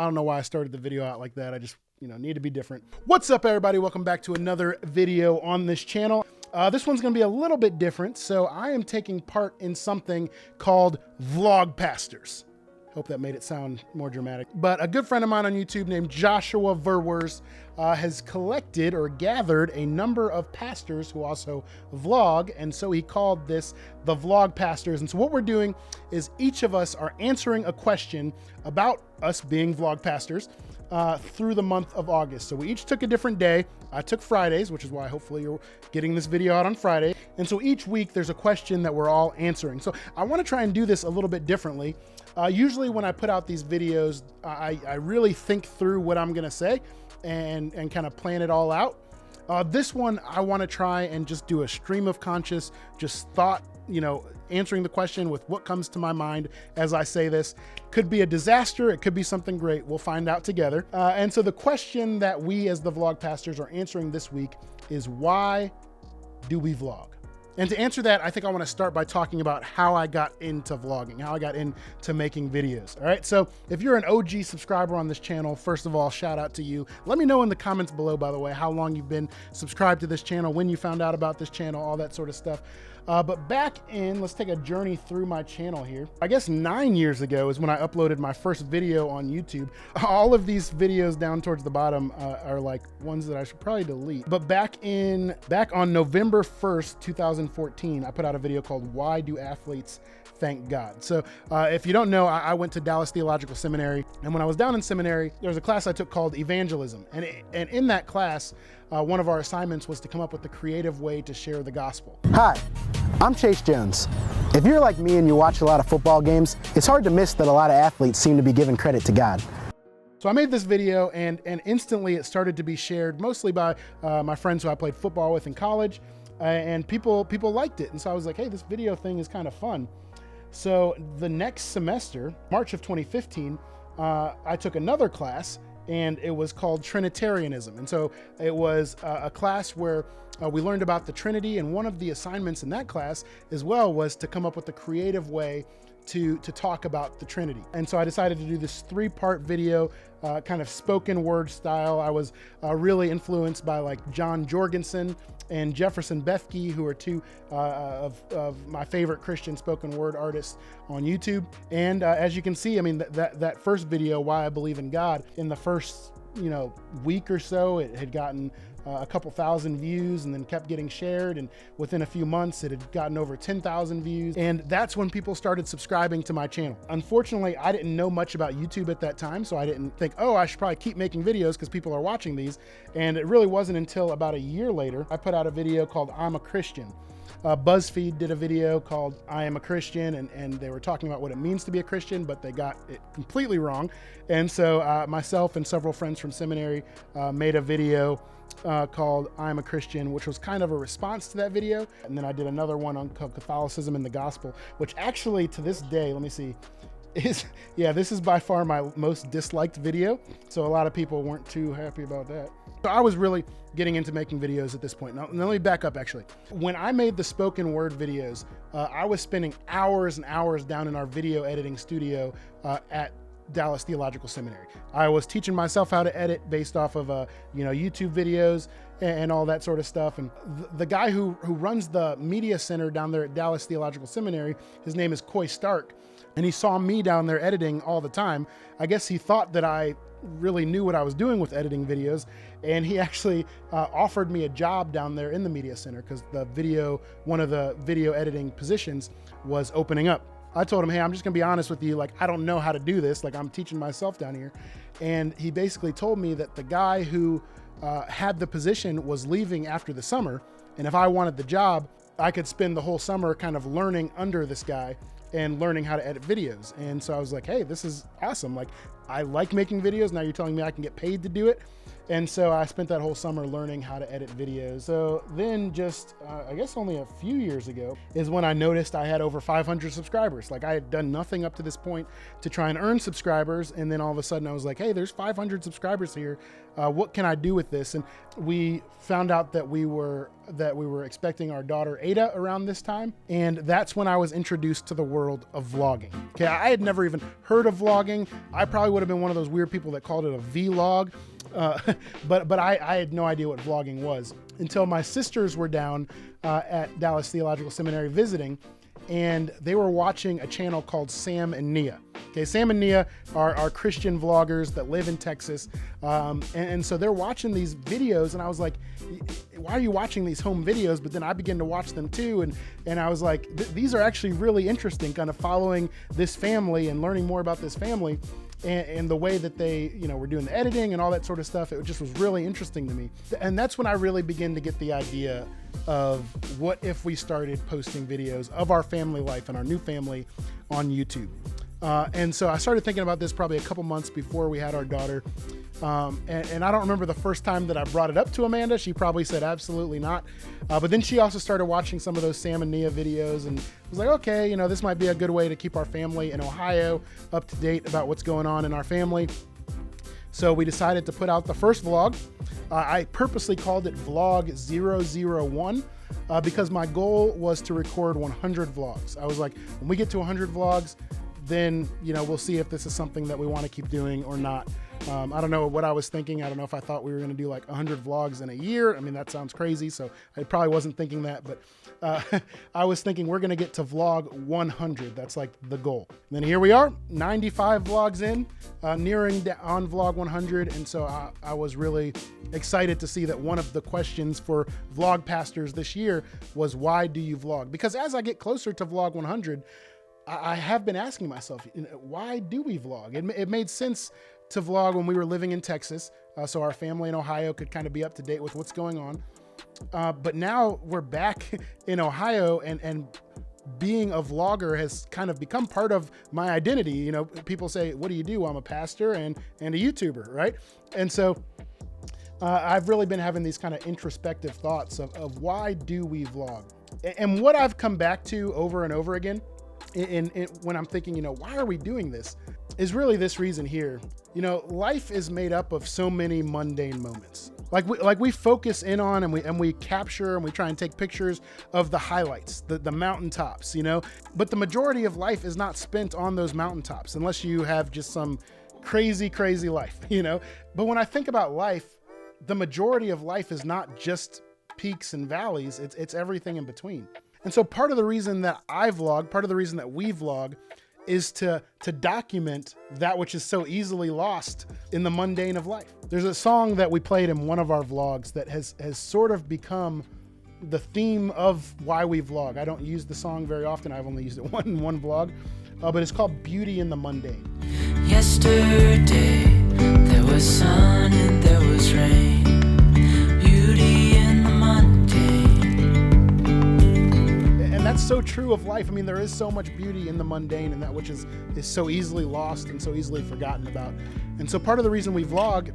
don't know why I started the video out like that. I just, need to be different. What's up, everybody? Welcome back to another video on this channel. This one's gonna be a little bit different. So I am taking part in something called Vlog Pastors. Hope that made it sound more dramatic. But a good friend of mine on YouTube named Joshua Verwers has collected or gathered a number of pastors who also vlog. And so he called this the Vlog Pastors. And so what we're doing is each of us are answering a question about us being vlog pastors through the month of August. So we each took a different day. I took Fridays, which is why hopefully you're getting this video out on Friday. And so each week there's a question that we're all answering. So I want to try and do this a little bit differently. Usually when I put out these videos, I really think through what I'm gonna say and kind of plan it all out. This one, I wanna try and just do a stream of conscious, just thought, answering the question with what comes to my mind as I say this. Could be a disaster, it could be something great. We'll find out together. And so the question that we as the Vlog Pastors are answering this week is, why do we vlog? And to answer that, I think I want to start by talking about how I got into vlogging, how I got into making videos. All right, so if you're an OG subscriber on this channel, first of all, shout out to you. Let me know in the comments below, by the way, how long you've been subscribed to this channel, when you found out about this channel, all that sort of stuff. But back in, let's take a journey through my channel here. I guess 9 years ago is when I uploaded my first video on YouTube. All of these videos down towards the bottom are like ones that I should probably delete. But back on November 1st, 2014, I put out a video called Why Do Athletes Thank God? So if you don't know, I went to Dallas Theological Seminary. And when I was down in seminary, there was a class I took called Evangelism. And in that class, one of our assignments was to come up with a creative way to share the gospel. Hi, I'm Chase Jones. If you're like me and you watch a lot of football games, it's hard to miss that a lot of athletes seem to be giving credit to God. So I made this video and instantly it started to be shared mostly by my friends who I played football with in college, and people liked it. And so I was like, hey, this video thing is kind of fun. So the next semester, March of 2015, I took another class, and it was called Trinitarianism. And so it was a class where we learned about the Trinity, and one of the assignments in that class as well was to come up with a creative way to talk about the Trinity. And so I decided to do this 3-part video, kind of spoken word style. I was really influenced by like John Jorgensen and Jefferson Bethke, who are two of my favorite Christian spoken word artists on YouTube. And as you can see, I mean, that first video, Why I Believe in God, in the first week or so, it had gotten a couple thousand views and then kept getting shared. And within a few months, it had gotten over 10,000 views. And that's when people started subscribing to my channel. Unfortunately, I didn't know much about YouTube at that time, so I didn't think, oh, I should probably keep making videos because people are watching these. And it really wasn't until about a year later, I put out a video called I'm a Christian. BuzzFeed did a video called I Am a Christian, and they were talking about what it means to be a Christian, but they got it completely wrong. And so myself and several friends from seminary made a video called I'm a Christian, which was kind of a response to that video. And then I did another one on Catholicism and the gospel, which actually to this day, let me see, this is by far my most disliked video. So a lot of people weren't too happy about that. So I was really getting into making videos at this point. Now, let me back up actually. When I made the spoken word videos, I was spending hours and hours down in our video editing studio at Dallas Theological Seminary. I was teaching myself how to edit based off of YouTube videos and all that sort of stuff. And the guy who runs the media center down there at Dallas Theological Seminary, his name is Coy Stark, and he saw me down there editing all the time. I guess he thought that I really knew what I was doing with editing videos, and he actually offered me a job down there in the media center because one of the video editing positions was opening up. I told him, hey, I'm just gonna be honest with you, like, I don't know how to do this, like, I'm teaching myself down here. And he basically told me that the guy who had the position was leaving after the summer, and if I wanted the job, I could spend the whole summer kind of learning under this guy and learning how to edit videos. And so I was like, hey, this is awesome. Like, I like making videos. Now you're telling me I can get paid to do it. And so I spent that whole summer learning how to edit videos. So then just, I guess only a few years ago is when I noticed I had over 500 subscribers. Like, I had done nothing up to this point to try and earn subscribers. And then all of a sudden I was like, hey, there's 500 subscribers here. What can I do with this? And we found out that we were expecting our daughter Ada around this time. And that's when I was introduced to the world of vlogging. Okay, I had never even heard of vlogging. I probably would have been one of those weird people that called it a vlog. But I had no idea what vlogging was until my sisters were down at Dallas Theological Seminary visiting, and they were watching a channel called Sam and Nia. Okay, Sam and Nia are Christian vloggers that live in Texas, and so they're watching these videos, and I was like, why are you watching these home videos? But then I began to watch them too, and I was like, these are actually really interesting, kind of following this family and learning more about this family. And the way that they, were doing the editing and all that sort of stuff, it just was really interesting to me. And that's when I really began to get the idea of what if we started posting videos of our family life and our new family on YouTube. And so I started thinking about this probably a couple months before we had our daughter. And I don't remember the first time that I brought it up to Amanda. She probably said absolutely not. But then she also started watching some of those Sam and Nia videos and was like, okay, this might be a good way to keep our family in Ohio up to date about what's going on in our family. So we decided to put out the first vlog. I purposely called it Vlog 001 because my goal was to record 100 vlogs. I was like, when we get to 100 vlogs, then, we'll see if this is something that we want to keep doing or not. I don't know what I was thinking. I don't know if I thought we were going to do like 100 vlogs in a year. I mean, that sounds crazy. So I probably wasn't thinking that, but I was thinking we're going to get to vlog 100. That's like the goal. And then here we are, 95 vlogs in, nearing on vlog 100. And so I was really excited to see that one of the questions for vlog pastors this year was, why do you vlog? Because as I get closer to vlog 100, I have been asking myself, why do we vlog? It made sense to vlog when we were living in Texas, so our family in Ohio could kind of be up to date with what's going on. But now we're back in Ohio, and being a vlogger has kind of become part of my identity. People say, what do you do? I'm a pastor and a YouTuber, right? And so I've really been having these kind of introspective thoughts of why do we vlog? And what I've come back to over and over again when I'm thinking, why are we doing this, is really this reason here. Life is made up of so many mundane moments. Like we focus in on and we capture and we try and take pictures of the highlights, the mountaintops, but the majority of life is not spent on those mountaintops unless you have just some crazy life, But when I think about life, the majority of life is not just peaks and valleys, it's everything in between. And so part of the reason that I vlog, part of the reason that we vlog, is to document that which is so easily lost in the mundane of life. There's a song that we played in one of our vlogs that has sort of become the theme of why we vlog. I don't use the song very often. I've only used it in one vlog, but it's called Beauty in the Mundane. Yesterday, there was sun and there was rain. Beauty in the mundane. That's so true of life. I mean, there is so much beauty in the mundane and that which is so easily lost and so easily forgotten about. And so part of the reason we vlog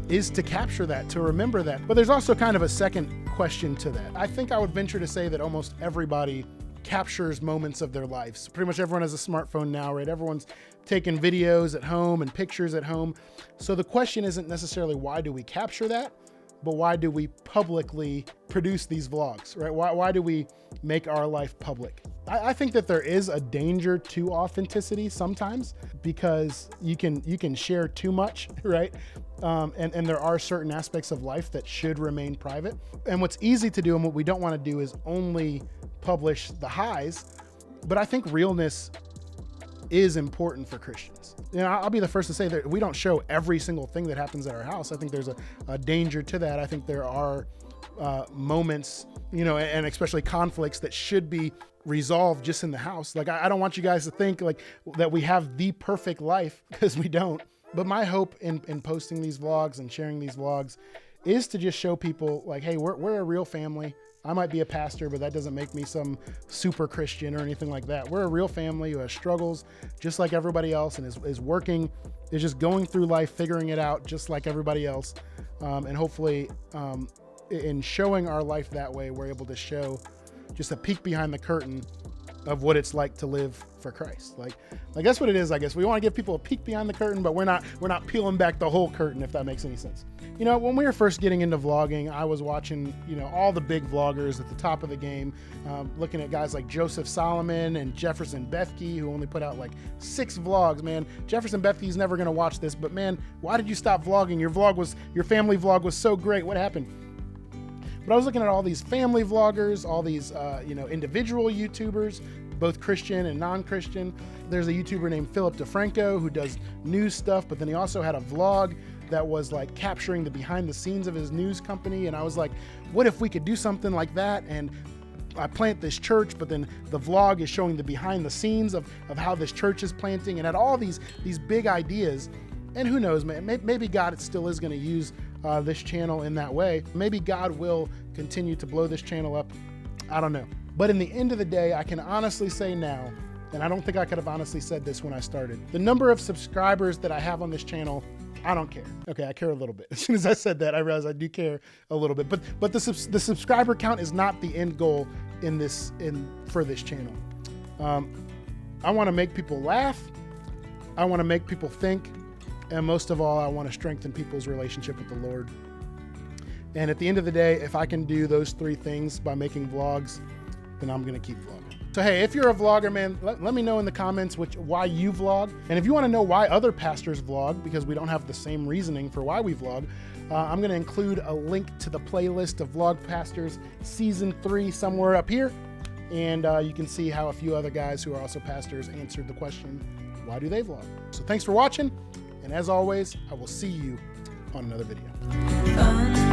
is to capture that, to remember that. But there's also kind of a second question to that. I think I would venture to say that almost everybody captures moments of their lives. Pretty much everyone has a smartphone now, right? Everyone's taking videos at home and pictures at home. So the question isn't necessarily why do we capture that, but why do we publicly produce these vlogs, right? Why do we make our life public? I think that there is a danger to authenticity sometimes because you can share too much, right? And there are certain aspects of life that should remain private. And what's easy to do and what we don't want to do is only publish the highs, but I think realness is important for Christians. I'll be the first to say that we don't show every single thing that happens at our house. I think there's a danger to that. I think there are moments, and especially conflicts that should be resolved just in the house. Like, I don't want you guys to think like that we have the perfect life, because we don't. But my hope in posting these vlogs and sharing these vlogs is to just show people like, hey, we're a real family. I might be a pastor, but that doesn't make me some super Christian or anything like that. We're a real family who has struggles just like everybody else and is working, is just going through life, figuring it out just like everybody else. And hopefully in showing our life that way, we're able to show just a peek behind the curtain of what it's like to live for Christ. Like that's what it is, I guess. We want to give people a peek behind the curtain, but we're not peeling back the whole curtain, if that makes any sense. You know, when we were first getting into vlogging, I was watching, you know, all the big vloggers at the top of the game, looking at guys like Joseph Solomon and Jefferson Bethke, who only put out like 6 vlogs, man. Jefferson Bethke's never going to watch this, but man, why did you stop vlogging? Your family vlog was so great. What happened? But I was looking at all these family vloggers, all these, you know, individual YouTubers, both Christian and non-Christian. There's a YouTuber named Philip DeFranco who does news stuff, but then he also had a vlog that was like capturing the behind the scenes of his news company. And I was like, what if we could do something like that? And I plant this church, but then the vlog is showing the behind the scenes of how this church is planting, and had all these big ideas. And who knows, man, maybe God still is going to use this channel in that way. Maybe God will continue to blow this channel up. I don't know. But in the end of the day, I can honestly say now, and I don't think I could have honestly said this when I started, the number of subscribers that I have on this channel, I don't care. Okay, I care a little bit. As soon as I said that, I realized I do care a little bit. But the subscriber count is not the end goal for this channel. I want to make people laugh. I want to make people think. And most of all, I want to strengthen people's relationship with the Lord. And at the end of the day, if I can do those 3 things by making vlogs, then I'm going to keep vlogging. So hey, if you're a vlogger, man, let me know in the comments why you vlog. And if you want to know why other pastors vlog, because we don't have the same reasoning for why we vlog, I'm going to include a link to the playlist of Vlog Pastors Season 3 somewhere up here. And you can see how a few other guys who are also pastors answered the question, why do they vlog? So thanks for watching. And as always, I will see you on another video.